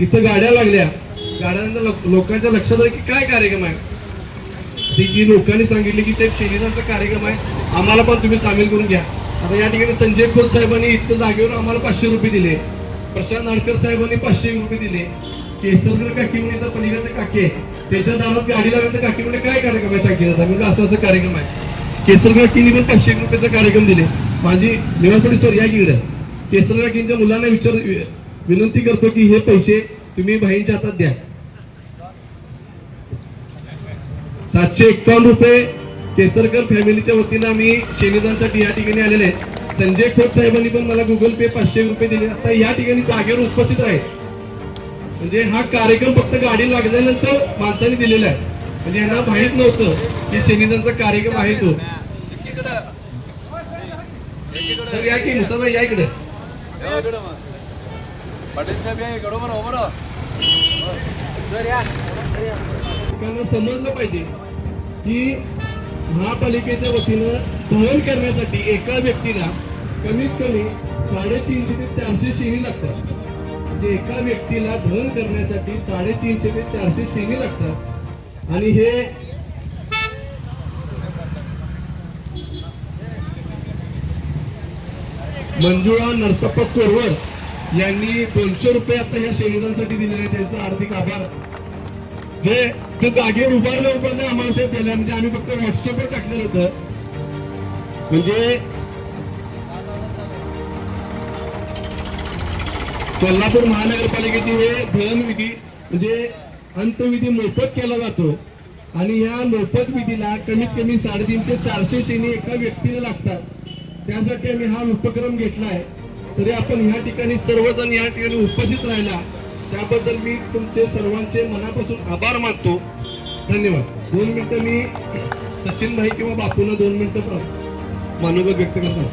इथं गाड्या लागल्या, गाड्यांना लोकांच्या लक्षात आलं की काय कार्यक्रम आहे. ती लोकांनी सांगितले की ते शेरीचा कार्यक्रम आहे, आम्हाला पण तुम्ही सामील करून घ्या. आता या ठिकाणी संजय खोत साहेबांनी इथं जागेवर आम्हाला 500 रुपये दिले, प्रशांत नाडकर साहेबांनी 500 रुपये दिले, केसरकर काकी म्हणजे पलीकडे काकी त्याच्या दारात गाडी लागली तर काकी म्हणजे काय कार्यक्रम आहे शाखेचा, म्हणजे असं असं कार्यक्रम आहे. केसर काकींनी पण 500 रुपयाचा कार्यक्रम दिले. माझी निवासपडी सर या की केसर काकींच्या मुलांना विनंती करतो की हे पैसे तुम्ही बहिणीच्या हातात द्या. 751 रुपये केसरकर फॅमिलीच्या वतीनं आम्ही शेनीदानसाठी या ठिकाणी आलेले आहे. संजय खोत साहेबांनी पण मला गुगल पे 500 रुपये दिले. आता या ठिकाणी जागेवर उपस्थित आहे, म्हणजे हा कार्यक्रम फक्त गाडी लागल्यानंतर माणसाने दिलेला आहे, म्हणजे यांना माहित नव्हतं की शेनीदानचा कार्यक्रम आहे तो. सर या की मुसाफा या इकडे लोकांना समजलं पाहिजे की महापालिकेच्या वतीनं दहन करण्यासाठी एका व्यक्तीला कमीत कमी 350 ते 400 शेणी लागतात. म्हणजे एका व्यक्तीला दहन करण्यासाठी 350 ते 400 शेणी लागतात. आणि हे मंजुळा नरसप्पा कोरवर यांनी 200 रुपये आता ह्या शेणीदानसाठी दिलेले आहेत. त्यांचा हार्दिक आभार. ते जागेवर उभारलं आम्हाला साहेब दिलं, म्हणजे आम्ही फक्त व्हॉट्सअपवर टाकलेलं होतं. म्हणजे कोल्हापूर महानगरपालिकेची हे दहन विधी म्हणजे अंतविधी मोफत केला जातो, आणि या मोफत विधीला कमीत कमी 350 ते 400 शेणी एका व्यक्तीला लागतात. त्यासाठी आम्ही हा उपक्रम घेतलाय. तरी आपण ह्या ठिकाणी सर्वजण या ठिकाणी उपस्थित राहिला त्याबद्दल मी तुमचे सर्वांचे मनापासून आभार मानतो. धन्यवाद. 2 मिनिटं मी सचिन भाई किंवा बापूंना 2 मिनिटं मानवत व्यक्त करतो.